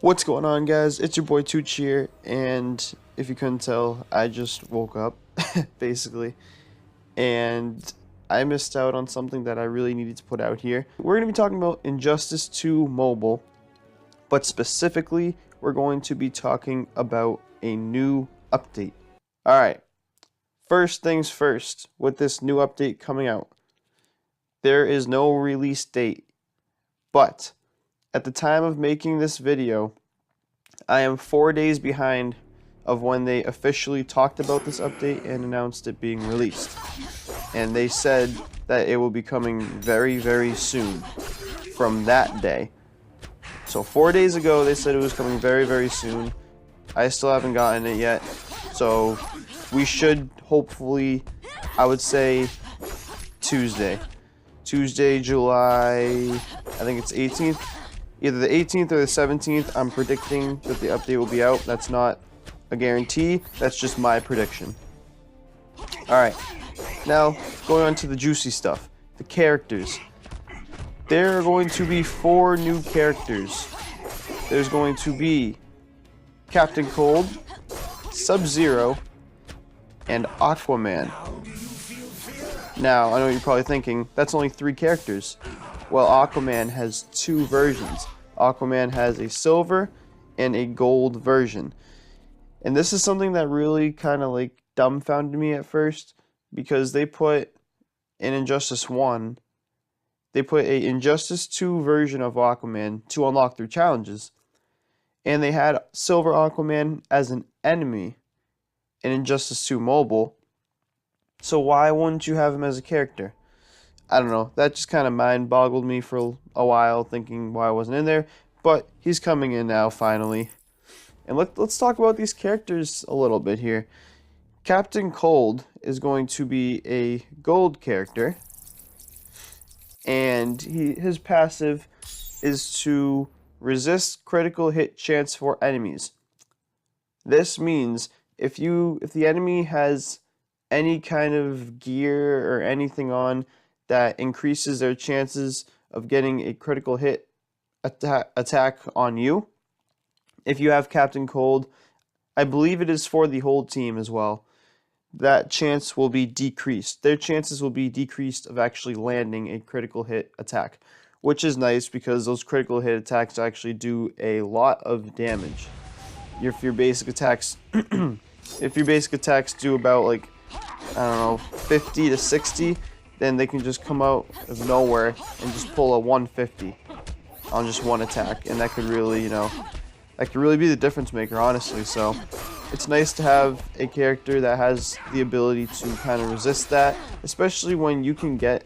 What's going on, guys? It's your boy Tooch here, and if you couldn't tell, I just woke up, basically, and I missed out on something that I really needed to put out here. We're going to be talking about Injustice 2 Mobile, but specifically, we're going to be talking about a new update. Alright, first things first, with this new update coming out, there is no release date, but at the time of making this video, I am 4 days behind of when they officially talked about this update and announced it being released. And they said that it will be coming very, very soon from that day. So 4 days ago, they said it was coming very, very soon. I still haven't gotten it yet. So we should hopefully, I would say Tuesday, July, I think it's 18th. Either the 18th or the 17th, I'm predicting that the update will be out. That's not a guarantee, that's just my prediction. Alright, now going on to the juicy stuff. The characters. There are going to be 4 new characters. There's going to be Captain Cold, Sub-Zero, and Aquaman. Now, I know what you're probably thinking, that's only 3 characters. Well, Aquaman has 2 versions. Aquaman has a silver and a gold version. And this is something that really kind of like dumbfounded me at first, because they put in Injustice 1, they put a Injustice 2 version of Aquaman to unlock through challenges. And they had Silver Aquaman as an enemy in Injustice 2 Mobile. So why wouldn't you have him as a character? I don't know, that just kind of mind-boggled me for a while, thinking why I wasn't in there, but he's coming in now, finally. And let's talk about these characters a little bit here. Captain Cold is going to be a gold character, and his passive is to resist critical hit chance for enemies. This means if the enemy has any kind of gear or anything on that increases their chances of getting a critical hit attack on you, if you have Captain Cold, I believe it is for the whole team as well, that chance will be decreased. Their chances will be decreased of actually landing a critical hit attack, which is nice because those critical hit attacks actually do a lot of damage. If your basic attacks do about, like, I don't know, 50 to 60, then they can just come out of nowhere and just pull a 150 on just one attack, and that could really, that could really be the difference maker, honestly. So it's nice to have a character that has the ability to kind of resist that, especially when you can get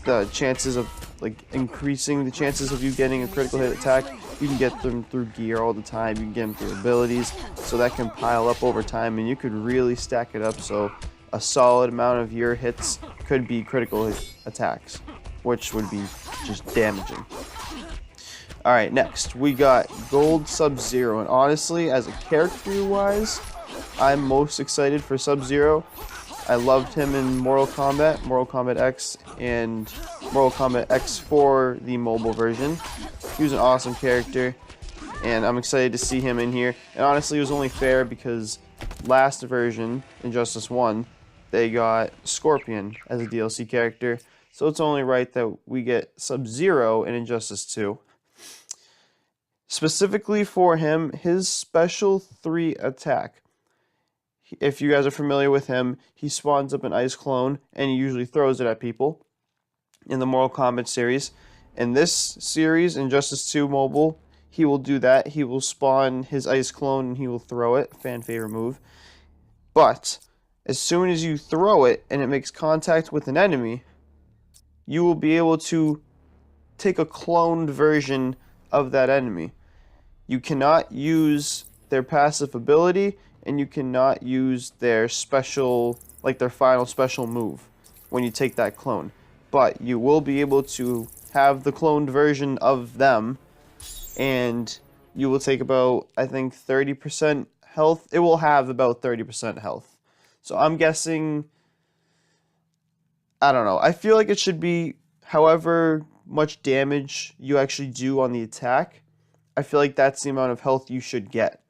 the chances of, like, increasing the chances of you getting a critical hit attack. You can get them through gear all the time, you can get them through abilities, so that can pile up over time, and you could really stack it up so a solid amount of your hits could be critical attacks, which would be just damaging. Alright, next, we got Gold Sub-Zero, and honestly, as a character-wise, I'm most excited for Sub-Zero. I loved him in Mortal Kombat X, and Mortal Kombat X4, the mobile version. He was an awesome character, and I'm excited to see him in here. And honestly, it was only fair because last version, Injustice 1, they got Scorpion as a DLC character, so it's only right that we get Sub-Zero in Injustice 2. Specifically for him, his Special 3 attack, if you guys are familiar with him, he spawns up an ice clone, and he usually throws it at people in the Mortal Kombat series. In this series, Injustice 2 Mobile, he will do that. He will spawn his ice clone, and he will throw it. Fan favorite move. But as soon as you throw it and it makes contact with an enemy, you will be able to take a cloned version of that enemy. You cannot use their passive ability, and you cannot use their special, like their final special move when you take that clone. But you will be able to have the cloned version of them, and you will take about, I think, 30% health. It will have about 30% health. So I'm guessing, I don't know, I feel like it should be however much damage you actually do on the attack. I feel like that's the amount of health you should get.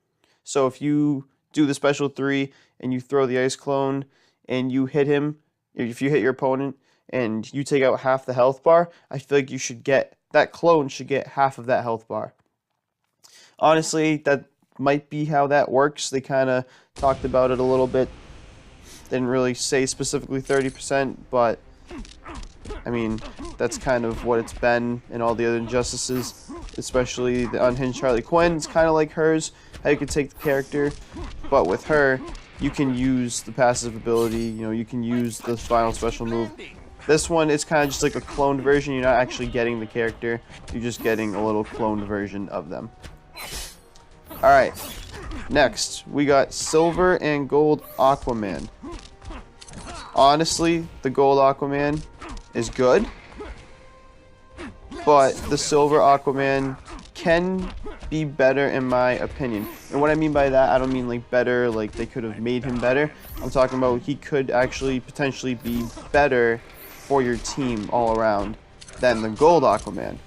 So if you do the special 3 and you throw the ice clone and you hit him, if you hit your opponent and you take out half the health bar, I feel like you should get, that clone should get half of that health bar. Honestly, that might be how that works. They kind of talked about it a little bit. Didn't really say specifically 30%, but I mean, that's kind of what it's been in all the other injustices, especially the unhinged Harley Quinn. It's kind of like hers, how you can take the character, but with her, you can use the passive ability, you know, you can use the final special move. This one is kind of just like a cloned version. You're not actually getting the character, you're just getting a little cloned version of them. Alright, next, we got Silver and Gold Aquaman. Honestly, the Gold Aquaman is good, but the Silver Aquaman can be better in my opinion. And what I mean by that, I don't mean like better, like they could have made him better. I'm talking about he could actually potentially be better for your team all around than the Gold Aquaman.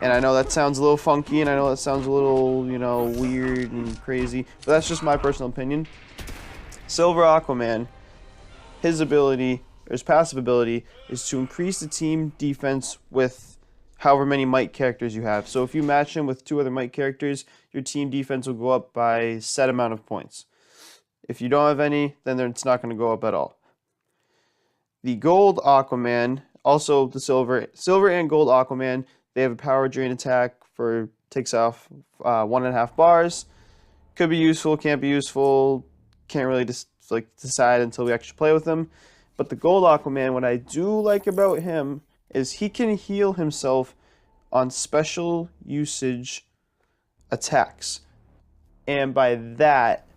And I know that sounds a little funky, and I know that sounds a little, you know, weird and crazy, but that's just my personal opinion. Silver Aquaman, his ability, or his passive ability, is to increase the team defense with however many might characters you have. So if you match him with 2 other might characters, your team defense will go up by a set amount of points. If you don't have any, then it's not going to go up at all. The Gold Aquaman, also the Silver and Gold Aquaman, they have a power drain attack for, takes off 1.5 bars. Could be useful, can't be useful, can't really decide until we actually play with them. But the Gold Aquaman, what I do like about him is he can heal himself on special usage attacks. And by that,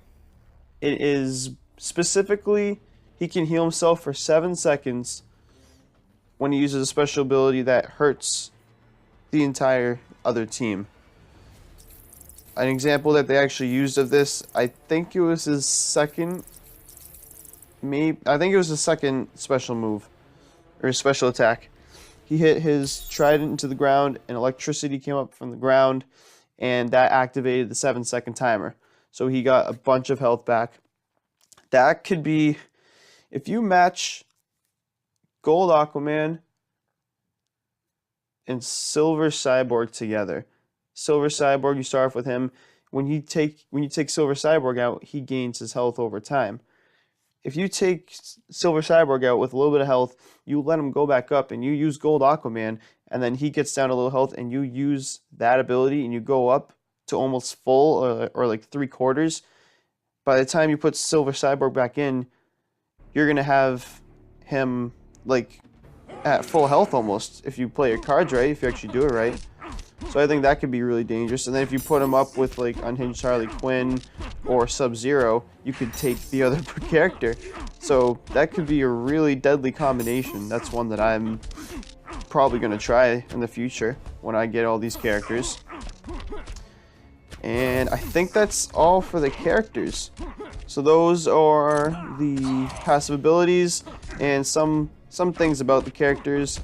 it is specifically, he can heal himself for 7 seconds when he uses a special ability that hurts the entire other team. An example that they actually used of this, I think it was his second, I think it was his second special move, or his special attack. He hit his trident into the ground, and electricity came up from the ground, and that activated the 7-second timer. So he got a bunch of health back. That could be, if you match Gold Aquaman and Silver Cyborg together. Silver Cyborg, you start off with him. When you take Silver Cyborg out, he gains his health over time. If you take Silver Cyborg out with a little bit of health, you let him go back up, and you use Gold Aquaman, and then he gets down to a little health, and you use that ability, and you go up to almost full, or like 3/4. By the time you put Silver Cyborg back in, you're going to have him like at full health almost, if you play your cards right, if you actually do it right. So I think that could be really dangerous. And then if you put him up with like Unhinged Harley Quinn or Sub-Zero, you could take the other character. So that could be a really deadly combination. That's one that I'm probably going to try in the future when I get all these characters. And I think that's all for the characters. So those are the passive abilities and some things about the characters.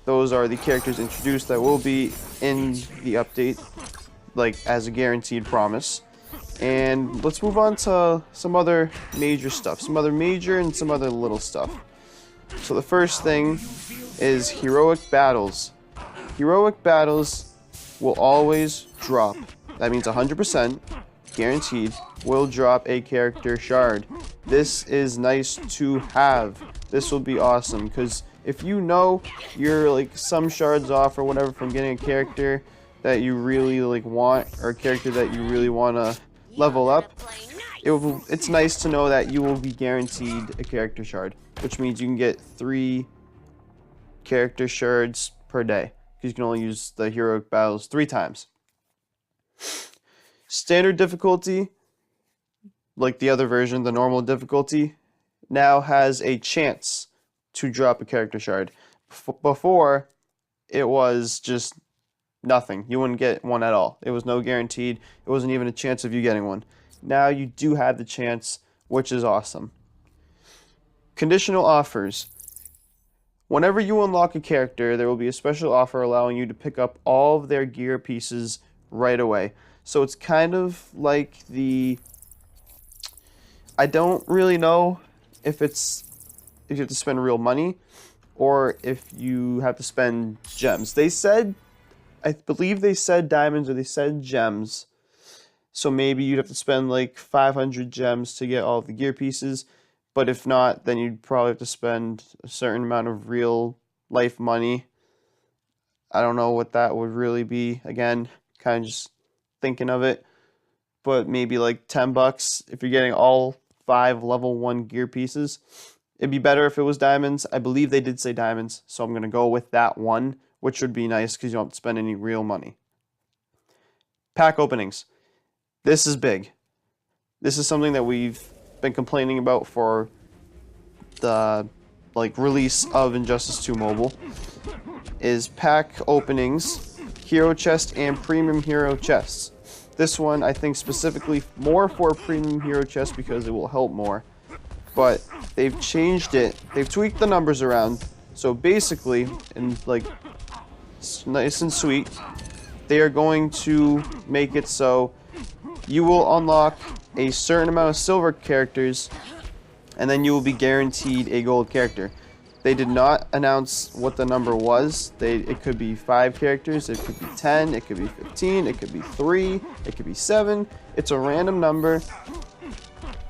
Those are the characters introduced that will be in the update, like as a guaranteed promise. And let's move on to some other major stuff, some other major and some other little stuff. So the first thing is heroic battles. Heroic battles will always drop. That means 100% guaranteed will drop a character shard. This is nice to have. This will be awesome, because if you know you're like some shards off or whatever from getting a character that you really like want, or a character that you really want to level up, it's nice to know that you will be guaranteed a character shard, which means you can get 3 character shards per day, because you can only use the heroic battles 3 times. Standard difficulty, like the other version, the normal difficulty, now has a chance to drop a character shard. Before, it was just nothing. You wouldn't get one at all. It was no guaranteed. It wasn't even a chance of you getting one. Now you do have the chance, which is awesome. Conditional offers. Whenever you unlock a character, there will be a special offer allowing you to pick up all of their gear pieces right away. So it's kind of like the... I don't really know if you have to spend real money or if you have to spend gems. They said, I believe they said diamonds or they said gems. So maybe you'd have to spend like 500 gems to get all of the gear pieces. But if not, then you'd probably have to spend a certain amount of real life money. I don't know what that would really be. Again, kind of just thinking of it. But maybe like 10 bucks if you're getting all 5 level 1 gear pieces. It'd be better if it was diamonds. I believe they did say diamonds, so I'm going to go with that one, which would be nice because you don't have to spend any real money. Pack openings. This is big. This is something that we've been complaining about for the release of Injustice 2 Mobile. Is pack openings, hero chest, and premium hero chests. This one I think specifically more for premium hero chest because it will help more. But they've changed it. They've tweaked the numbers around. So basically, and like nice and sweet, they are going to make it so you will unlock a certain amount of silver characters and then you will be guaranteed a gold character. They did not announce what the number was. It could be 5 characters, it could be 10, it could be 15, it could be 3, it could be 7. It's a random number,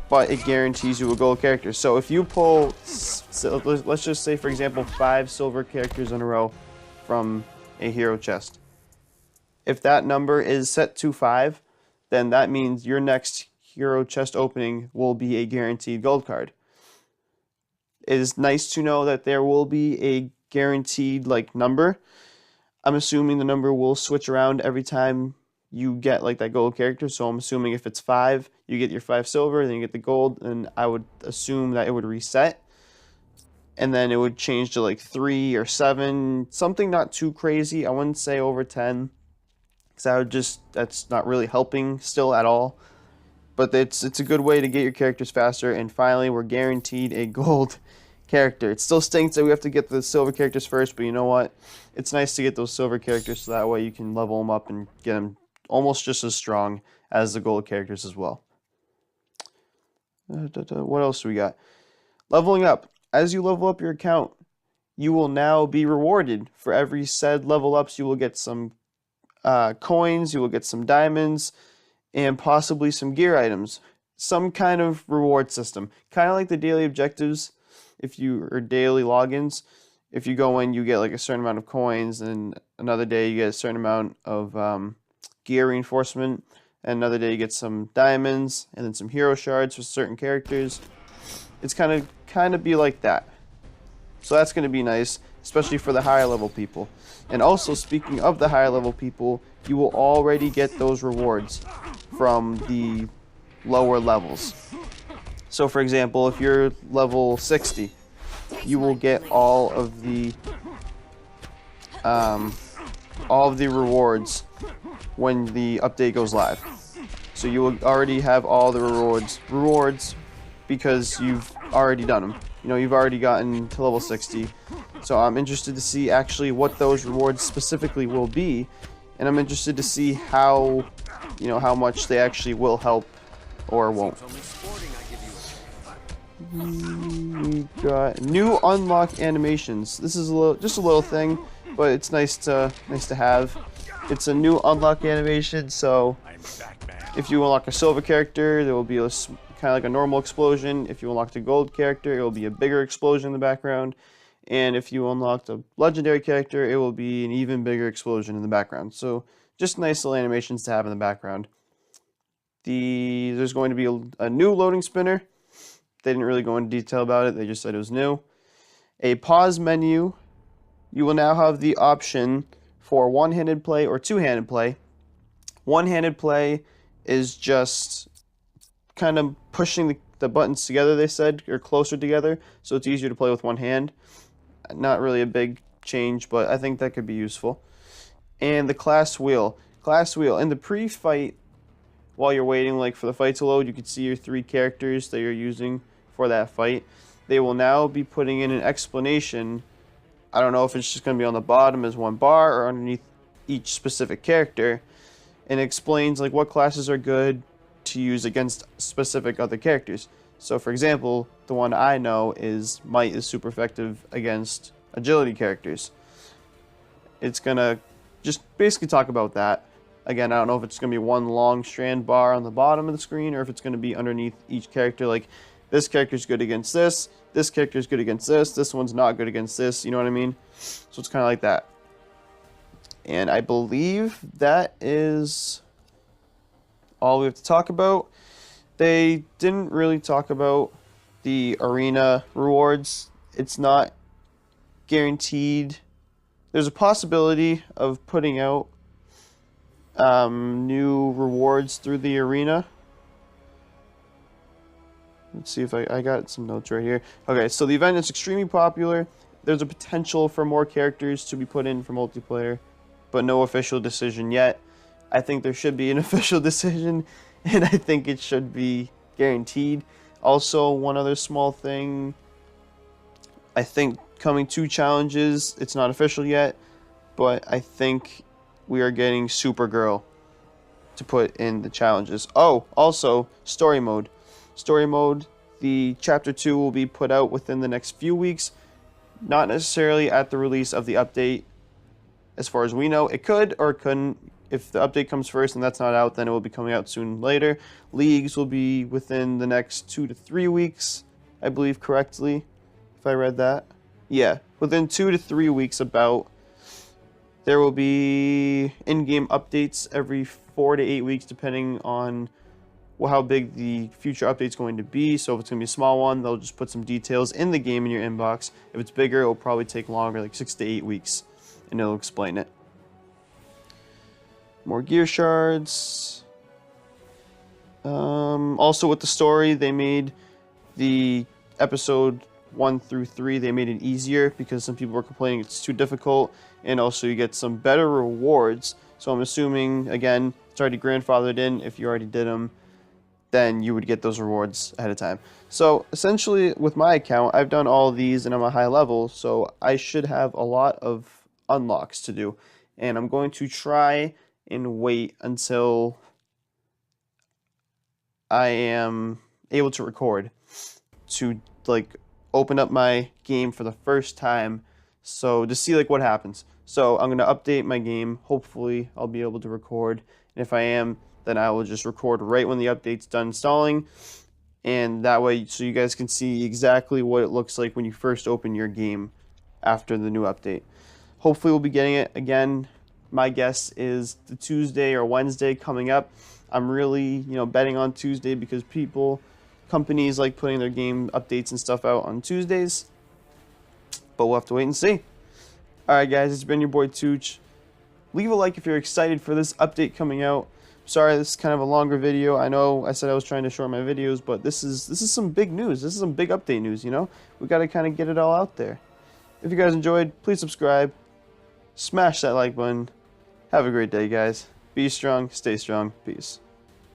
but it guarantees you a gold character. So if you pull, so let's just say for example 5 silver characters in a row from a hero chest. If that number is set to 5, then that means your next hero chest opening will be a guaranteed gold card. It is nice to know that there will be a guaranteed number. I'm assuming the number will switch around every time you get that gold character. So I'm assuming if it's 5, you get your 5 silver, then you get the gold, and I would assume that it would reset. And then it would change to 3 or 7, something not too crazy. I wouldn't say over 10, because that's not really helping still at all. But it's a good way to get your characters faster, and finally we're guaranteed a gold character. It still stinks that we have to get the silver characters first, but you know what? It's nice to get those silver characters so that way you can level them up and get them almost just as strong as the gold characters as well. What else do we got? Leveling up. As you level up your account, you will now be rewarded. For every said level ups, you will get some coins, you will get some diamonds, and possibly some gear items. Some kind of reward system. Kind of like the daily objectives, or daily logins. If you go in, you get a certain amount of coins, and another day you get a certain amount of gear reinforcement, and another day you get some diamonds, and then some hero shards for certain characters. It's kind of be like that. So that's going to be nice, especially for the higher level people. And also, speaking of the higher level people, you will already get those rewards from the lower levels. So for example, if you're level 60, you will get all of the rewards when the update goes live. So you will already have all the rewards because you've already done them. You've already gotten to level 60. So I'm interested to see actually what those rewards specifically will be, and I'm interested to see how much they actually will help or won't. We got new unlock animations. This is just a little thing, but it's nice to have. It's a new unlock animation, so if you unlock a silver character, there will be a kind of like a normal explosion. If you unlocked a gold character, it will be a bigger explosion in the background. And if you unlocked a legendary character, it will be an even bigger explosion in the background. So just nice little animations to have in the background. There's going to be a new loading spinner. They didn't really go into detail about it. They just said it was new. A pause menu. You will now have the option for one-handed play or two-handed play. One-handed play is just kind of pushing the buttons together, they said, or closer together, so it's easier to play with one hand. Not really a big change, but I think that could be useful. And the class wheel. Class wheel. In the pre-fight, while you're waiting for the fight to load, you can see your 3 characters that you're using for that fight. They will now be putting in an explanation I don't know if it's just going to be on the bottom as one bar or underneath each specific character, and it explains like what classes are good to use against specific other characters. So for example, the one I know is Might is super effective against agility characters. It's gonna just basically talk about that. Again, I don't know if it's gonna be one long strand bar on the bottom of the screen or if it's gonna be underneath each character, like this character's good against this character's good against this one's not good against this, you know what I mean? So it's kind of like that. And I believe that is all we have to talk about. They didn't really talk about the arena rewards. It's not guaranteed. There's a possibility of putting out new rewards through the arena. Let's see if I got some notes right here. Okay, so the event is extremely popular. There's a potential for more characters to be put in for multiplayer, but no official decision yet. I think there should be an official decision, and I think it should be guaranteed. Also, one other small thing. I think coming 2 challenges, it's not official yet, but I think we are getting Supergirl to put in the challenges. Oh, also, story mode. Story mode, the Chapter 2 will be put out within the next few weeks. Not necessarily at the release of the update. As far as we know, it could or it couldn't. If the update comes first and that's not out, then it will be coming out soon later. Leagues will be within the next 2 to 3 weeks, I believe correctly, if I read that. Yeah, within 2 to 3 weeks about. There will be in-game updates every 4 to 8 weeks, depending on how big the future update is going to be. So if it's going to be a small one, they'll just put some details in the game in your inbox. If it's bigger, it'll probably take longer, like 6 to 8 weeks, and it'll explain it. More gear shards. Also with the story, they made the episode 1 through 3, they made it easier because some people were complaining it's too difficult, and also you get some better rewards. So I'm assuming, again, it's already grandfathered in. If you already did them, then you would get those rewards ahead of time. So essentially with my account, I've done all of these and I'm a high level, so I should have a lot of unlocks to do, and I'm going to try and wait until I am able to record to like open up my game for the first time, so to see like what happens. So I'm going to update my game. Hopefully I'll be able to record, and if I am, then I will just record right when the update's done installing, and that way so you guys can see exactly what it looks like when you first open your game after the new update. Hopefully we'll be getting it. Again, my guess is the Tuesday or Wednesday coming up. I'm really, betting on Tuesday because companies like putting their game updates and stuff out on Tuesdays. But we'll have to wait and see. Alright guys, it's been your boy Tooch. Leave a like if you're excited for this update coming out. Sorry, this is kind of a longer video. I know I said I was trying to shorten my videos, but this is some big news. This is some big update news, We got to kind of get it all out there. If you guys enjoyed, please subscribe. Smash that like button. Have a great day, guys. Be strong, stay strong. Peace.